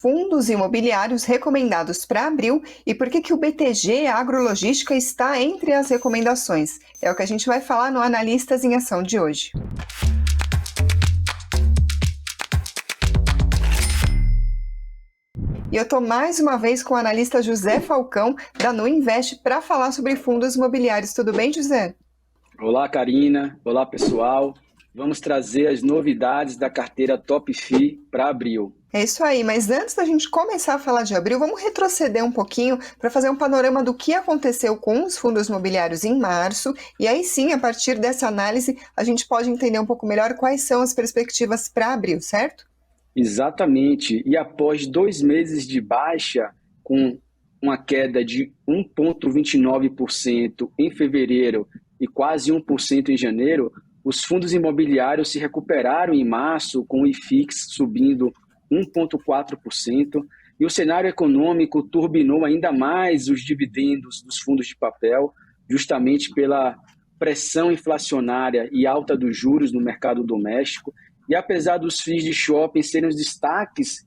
Fundos imobiliários recomendados para abril e por que o BTG Agrologística está entre as recomendações. É o que a gente vai falar no Analistas em Ação de hoje. E eu estou mais uma vez com o analista José Falcão, da Nu Invest, para falar sobre fundos imobiliários. Tudo bem, José? Olá, Karina. Olá, pessoal. Vamos trazer as novidades da carteira Top FI para abril. É isso aí, mas antes da gente começar a falar de abril, vamos retroceder um pouquinho para fazer um panorama do que aconteceu com os fundos imobiliários em março, e aí sim, a partir dessa análise, a gente pode entender um pouco melhor quais são as perspectivas para abril, certo? Exatamente. E após 2 meses de baixa, com uma queda de 1,29% em fevereiro e quase 1% em janeiro, os fundos imobiliários se recuperaram em março, com o IFIX subindo 1,4%, e o cenário econômico turbinou ainda mais os dividendos dos fundos de papel, justamente pela pressão inflacionária e alta dos juros no mercado doméstico. E apesar dos FIIs de shopping serem os destaques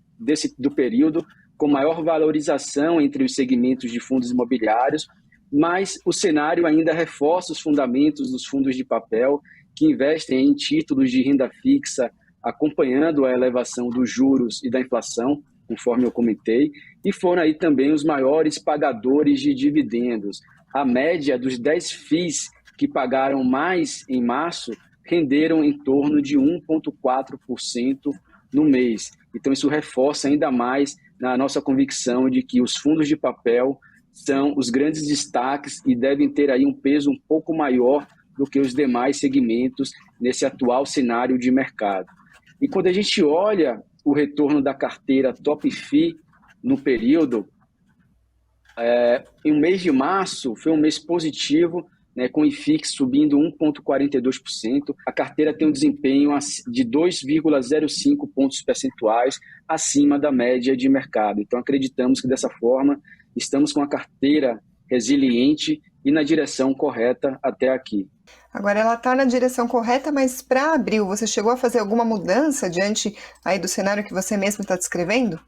do período, com maior valorização entre os segmentos de fundos imobiliários, mas o cenário ainda reforça os fundamentos dos fundos de papel, que investem em títulos de renda fixa, acompanhando a elevação dos juros e da inflação, conforme eu comentei, e foram aí também os maiores pagadores de dividendos. A média dos 10 FIIs que pagaram mais em março renderam em torno de 1,4% no mês. Então isso reforça ainda mais na nossa convicção de que os fundos de papel são os grandes destaques e devem ter aí um peso um pouco maior do que os demais segmentos nesse atual cenário de mercado. E quando a gente olha o retorno da carteira Top FI no período, em um mês de março foi um mês positivo, né, com o IFIX subindo 1,42%. A carteira tem um desempenho de 2,05 pontos percentuais acima da média de mercado. Então, acreditamos que dessa forma estamos com a carteira resiliente e na direção correta até aqui. Agora ela está na direção correta, mas para abril, você chegou a fazer alguma mudança diante aí do cenário que você mesmo está descrevendo?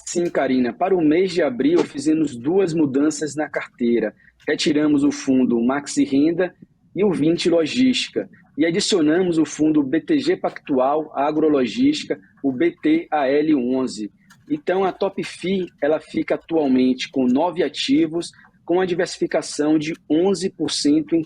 Sim, Karina. Para o mês de abril, fizemos 2 mudanças na carteira. Retiramos o fundo Maxi Renda e o 20 Logística. E adicionamos o fundo BTG Pactual Agrologística, o BTAL11. Então, a Top FI ela fica atualmente com 9 ativos, com a diversificação de 11% em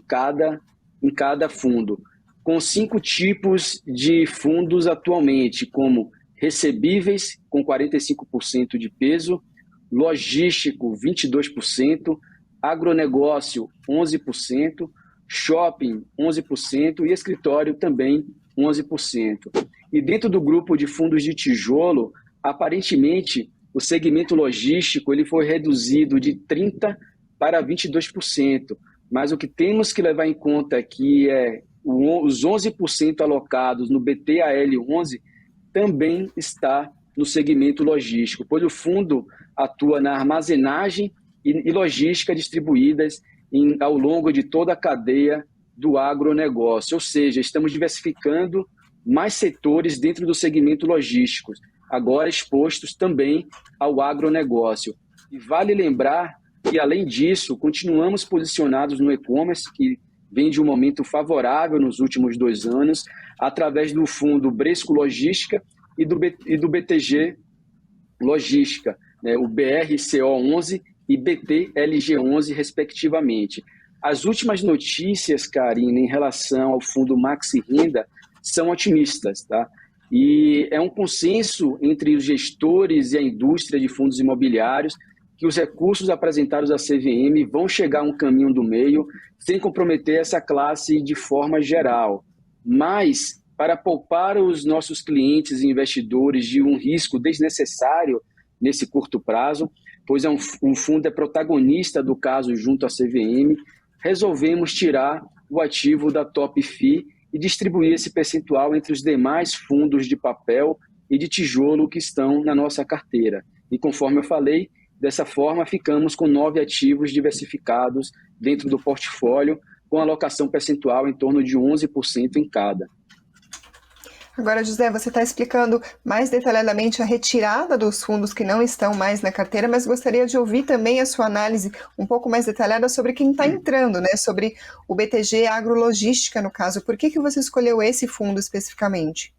cada fundo, com 5 tipos de fundos atualmente, como recebíveis, com 45% de peso, logístico, 22%, agronegócio, 11%, shopping, 11% e escritório também, 11%. E dentro do grupo de fundos de tijolo, aparentemente, o segmento logístico ele foi reduzido de 30% para 22%, mas o que temos que levar em conta aqui é os 11% alocados no BTAL11 também está no segmento logístico, pois o fundo atua na armazenagem e logística distribuídas ao longo de toda a cadeia do agronegócio, ou seja, estamos diversificando mais setores dentro do segmento logístico, agora expostos também ao agronegócio. E vale lembrar que, além disso, continuamos posicionados no e-commerce, que vem de um momento favorável nos últimos 2 anos, através do fundo Bresco Logística e do BTG Logística, né, o BRCO11 e BTLG11, respectivamente. As últimas notícias, Karina, em relação ao fundo Maxi Renda são otimistas, tá? E é um consenso entre os gestores e a indústria de fundos imobiliários que os recursos apresentados à CVM vão chegar a um caminho do meio, sem comprometer essa classe de forma geral. Mas, para poupar os nossos clientes e investidores de um risco desnecessário nesse curto prazo, pois um fundo é protagonista do caso junto à CVM, resolvemos tirar o ativo da Top FI e distribuir esse percentual entre os demais fundos de papel e de tijolo que estão na nossa carteira. E conforme eu falei, dessa forma ficamos com 9 ativos diversificados dentro do portfólio, com alocação percentual em torno de 11% em cada. Agora, José, você está explicando mais detalhadamente a retirada dos fundos que não estão mais na carteira, mas gostaria de ouvir também a sua análise um pouco mais detalhada sobre quem está entrando, né? Sobre o BTG Agrologística, no caso. Por que você escolheu esse fundo especificamente?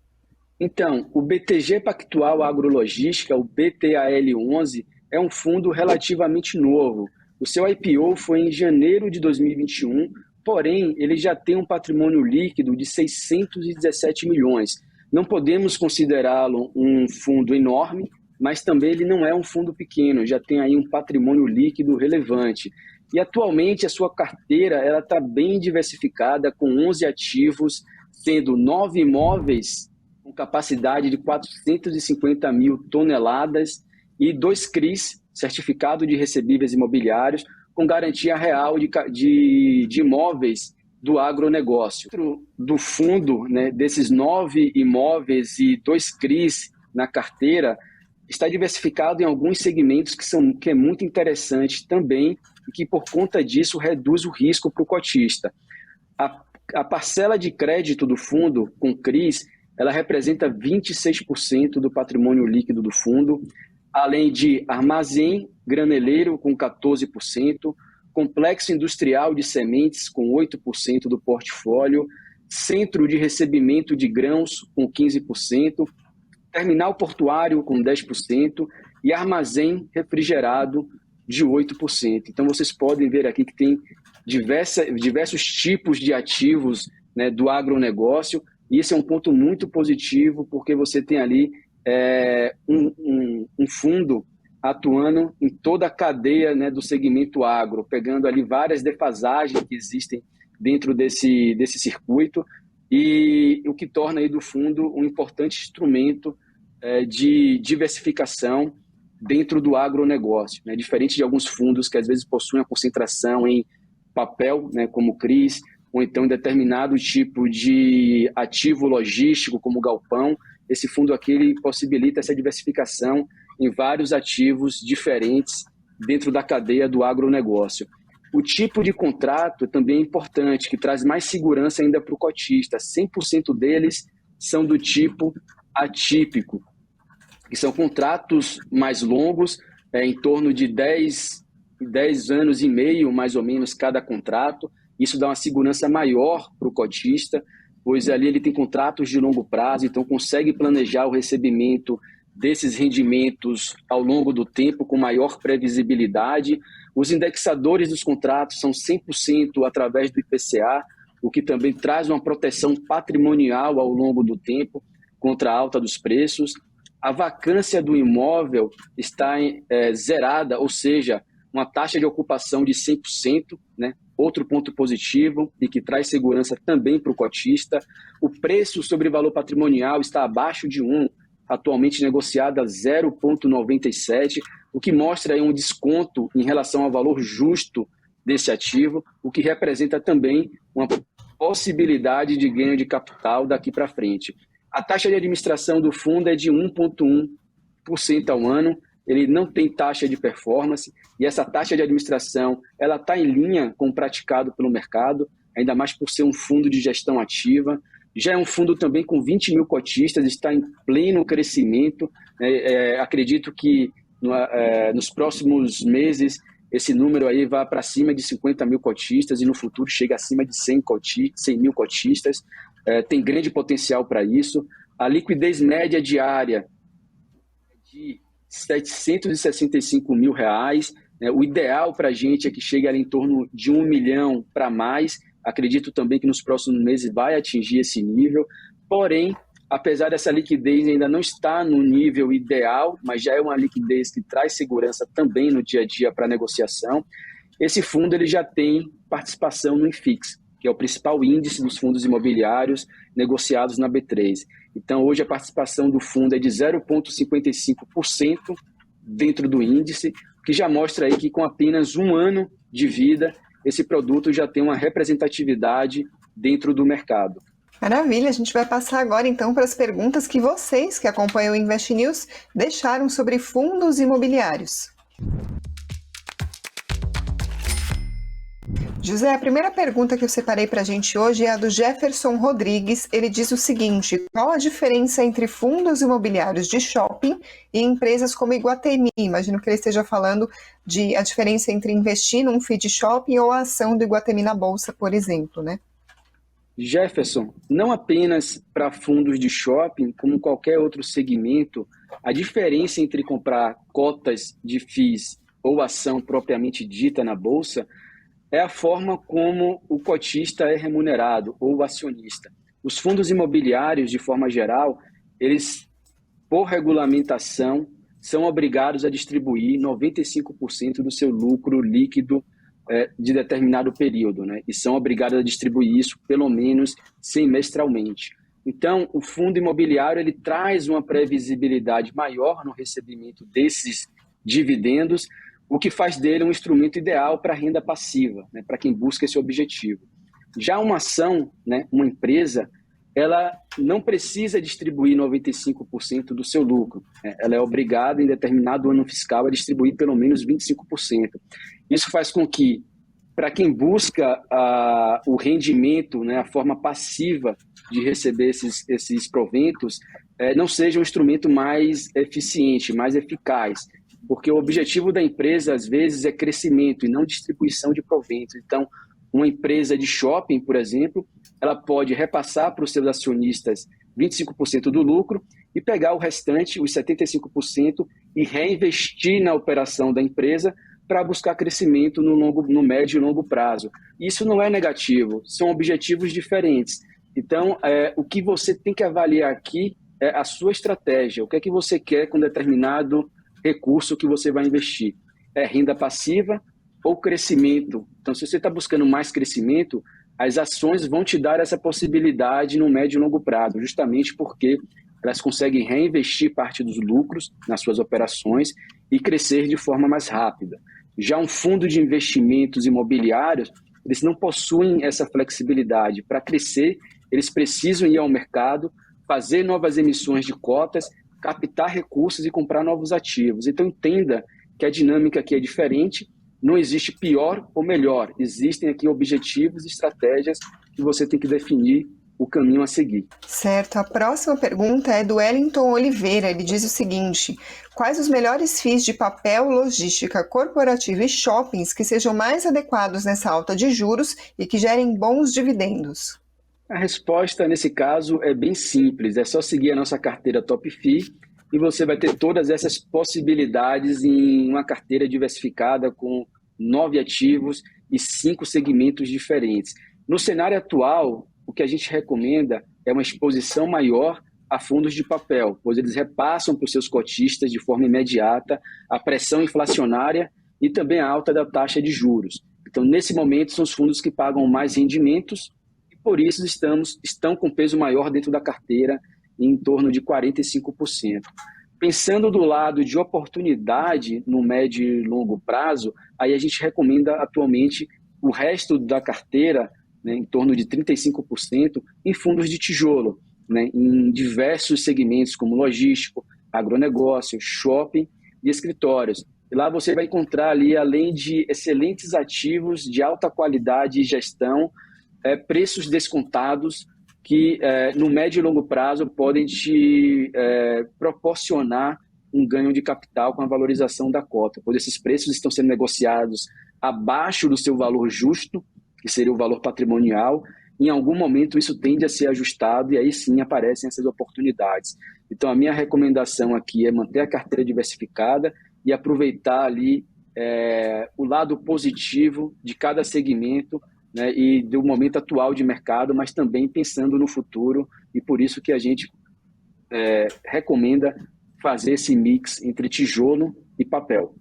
Então, o BTG Pactual Agrologística, o BTAL11, é um fundo relativamente novo. O seu IPO foi em janeiro de 2021, porém, ele já tem um patrimônio líquido de 617 milhões. Não podemos considerá-lo um fundo enorme, mas também ele não é um fundo pequeno, já tem aí um patrimônio líquido relevante. E atualmente a sua carteira está bem diversificada, com 11 ativos, sendo 9 imóveis com capacidade de 450 mil toneladas e 2 CRIs, Certificado de Recebíveis Imobiliários, com garantia real de imóveis do agronegócio. Dentro do fundo, né, desses 9 imóveis e 2 CRIs na carteira, está diversificado em alguns segmentos que é muito interessante também e que, por conta disso, reduz o risco para o cotista. A parcela de crédito do fundo com CRIs, ela representa 26% do patrimônio líquido do fundo, além de armazém graneleiro com 14%, complexo industrial de sementes com 8% do portfólio, centro de recebimento de grãos com 15%, terminal portuário com 10% e armazém refrigerado de 8%. Então, vocês podem ver aqui que tem diversos tipos de ativos, né, do agronegócio, e esse é um ponto muito positivo, porque você tem ali um fundo atuando em toda a cadeia, né, do segmento agro, pegando ali várias defasagens que existem dentro desse circuito, e o que torna aí do fundo um importante instrumento de diversificação dentro do agronegócio, né? Diferente de alguns fundos que às vezes possuem a concentração em papel, né, como CRIs, ou então em determinado tipo de ativo logístico, como galpão. Esse fundo aqui ele possibilita essa diversificação em vários ativos diferentes dentro da cadeia do agronegócio. O tipo de contrato também é importante, que traz mais segurança ainda para o cotista. 100% deles são do tipo atípico, que são contratos mais longos, em torno de 10 anos e meio, mais ou menos, cada contrato. Isso dá uma segurança maior para o cotista, pois ali ele tem contratos de longo prazo, então consegue planejar o recebimento desses rendimentos ao longo do tempo com maior previsibilidade. Os indexadores dos contratos são 100% através do IPCA, o que também traz uma proteção patrimonial ao longo do tempo contra a alta dos preços. A vacância do imóvel está zerada, ou seja, uma taxa de ocupação de 100%, né? Outro ponto positivo e que traz segurança também para o cotista. O preço sobre valor patrimonial está abaixo de 1, atualmente negociado a 0,97, o que mostra aí um desconto em relação ao valor justo desse ativo, o que representa também uma possibilidade de ganho de capital daqui para frente. A taxa de administração do fundo é de 1,1% ao ano, ele não tem taxa de performance, e essa taxa de administração ela está em linha com o praticado pelo mercado, ainda mais por ser um fundo de gestão ativa. Já é um fundo também com 20 mil cotistas, está em pleno crescimento. Acredito que nos próximos meses esse número aí vai para cima de 50 mil cotistas e no futuro chega acima de 100 mil cotistas. Tem grande potencial para isso. A liquidez média diária é de R$765 mil. O ideal para a gente é que chegue ali em torno de 1 milhão para mais. Acredito também que nos próximos meses vai atingir esse nível. Porém, apesar dessa liquidez ainda não estar no nível ideal, mas já é uma liquidez que traz segurança também no dia a dia para a negociação, esse fundo ele já tem participação no INFIX, que é o principal índice dos fundos imobiliários negociados na B3. Então, hoje a participação do fundo é de 0,55% dentro do índice, que já mostra aí que com apenas 1 ano de vida, esse produto já tem uma representatividade dentro do mercado. Maravilha, a gente vai passar agora então para as perguntas que vocês que acompanham o Invest News deixaram sobre fundos imobiliários. José, a primeira pergunta que eu separei para a gente hoje é a do Jefferson Rodrigues. Ele diz o seguinte: qual a diferença entre fundos imobiliários de shopping e empresas como Iguatemi? Imagino que ele esteja falando a diferença entre investir num FII shopping ou a ação do Iguatemi na Bolsa, por exemplo, né? Jefferson, não apenas para fundos de shopping, como qualquer outro segmento, a diferença entre comprar cotas de FIIs ou ação propriamente dita na Bolsa é a forma como o cotista é remunerado ou o acionista. Os fundos imobiliários, de forma geral, eles, por regulamentação, são obrigados a distribuir 95% do seu lucro líquido de determinado período, né? E são obrigados a distribuir isso pelo menos semestralmente. Então, o fundo imobiliário ele traz uma previsibilidade maior no recebimento desses dividendos, o que faz dele um instrumento ideal para renda passiva, né, para quem busca esse objetivo. Já uma ação, né, uma empresa, ela não precisa distribuir 95% do seu lucro. Né? Ela é obrigada, em determinado ano fiscal, a distribuir pelo menos 25%. Isso faz com que, para quem busca o rendimento, né, a forma passiva de receber esses proventos, não seja um instrumento mais eficiente, mais eficaz. Porque o objetivo da empresa, às vezes, é crescimento e não distribuição de proventos. Então, uma empresa de shopping, por exemplo, ela pode repassar para os seus acionistas 25% do lucro e pegar o restante, os 75%, e reinvestir na operação da empresa para buscar crescimento no médio e longo prazo. Isso não é negativo, são objetivos diferentes. Então, o que você tem que avaliar aqui é a sua estratégia. O que é que você quer com determinado recurso que você vai investir? É renda passiva ou crescimento? Então, se você está buscando mais crescimento, as ações vão te dar essa possibilidade no médio e longo prazo, justamente porque elas conseguem reinvestir parte dos lucros nas suas operações e crescer de forma mais rápida. Já um fundo de investimentos imobiliários, eles não possuem essa flexibilidade. Para crescer, eles precisam ir ao mercado, fazer novas emissões de cotas, captar recursos e comprar novos ativos. Então, entenda que a dinâmica aqui é diferente, não existe pior ou melhor, existem aqui objetivos e estratégias que você tem que definir o caminho a seguir. Certo, a próxima pergunta é do Wellington Oliveira, ele diz o seguinte: quais os melhores FIIs de papel, logística corporativa e shoppings que sejam mais adequados nessa alta de juros e que gerem bons dividendos? A resposta, nesse caso, é bem simples. É só seguir a nossa carteira Top FII e você vai ter todas essas possibilidades em uma carteira diversificada com 9 ativos e 5 segmentos diferentes. No cenário atual, o que a gente recomenda é uma exposição maior a fundos de papel, pois eles repassam para os seus cotistas de forma imediata a pressão inflacionária e também a alta da taxa de juros. Então, nesse momento, são os fundos que pagam mais rendimentos, por isso estão com peso maior dentro da carteira, em torno de 45%. Pensando do lado de oportunidade no médio e longo prazo, aí a gente recomenda atualmente o resto da carteira, né, em torno de 35%, em fundos de tijolo, né, em diversos segmentos como logístico, agronegócio, shopping e escritórios. E lá você vai encontrar ali, além de excelentes ativos de alta qualidade e gestão, preços descontados que no médio e longo prazo podem te proporcionar um ganho de capital com a valorização da cota, pois esses preços estão sendo negociados abaixo do seu valor justo, que seria o valor patrimonial. Em algum momento isso tende a ser ajustado e aí sim aparecem essas oportunidades. Então a minha recomendação aqui é manter a carteira diversificada e aproveitar ali o lado positivo de cada segmento, né, e do momento atual de mercado, mas também pensando no futuro, e por isso que a gente recomenda fazer esse mix entre tijolo e papel.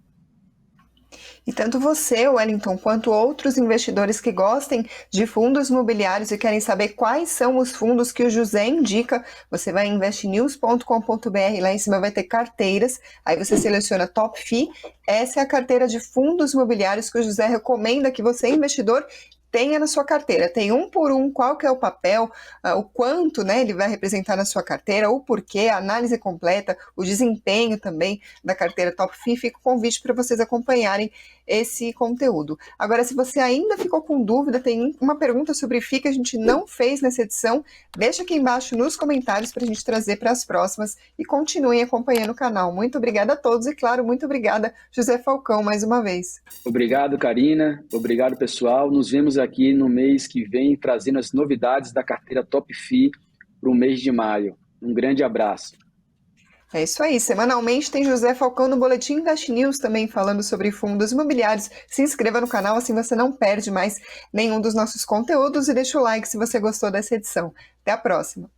E tanto você, Wellington, quanto outros investidores que gostem de fundos imobiliários e querem saber quais são os fundos que o José indica, você vai em investnews.com.br, lá em cima vai ter carteiras, aí você seleciona Top FII, essa é a carteira de fundos imobiliários que o José recomenda que você, investidor, tenha na sua carteira. Tem um por um qual que é o papel, o quanto, né, ele vai representar na sua carteira, o porquê, a análise completa, o desempenho também da carteira Top FII. Fica o convite para vocês acompanharem esse conteúdo. Agora, se você ainda ficou com dúvida, tem uma pergunta sobre FII que a gente não fez nessa edição, deixa aqui embaixo nos comentários para a gente trazer para as próximas e continuem acompanhando o canal. Muito obrigada a todos e, claro, muito obrigada, José Falcão, mais uma vez. Obrigado, Karina. Obrigado, pessoal. Nos vemos aqui no mês que vem, trazendo as novidades da carteira Top FII para o mês de maio. Um grande abraço. É isso aí. Semanalmente tem José Falcão no Boletim Invest News também falando sobre fundos imobiliários. Se inscreva no canal, assim você não perde mais nenhum dos nossos conteúdos e deixa o like se você gostou dessa edição. Até a próxima!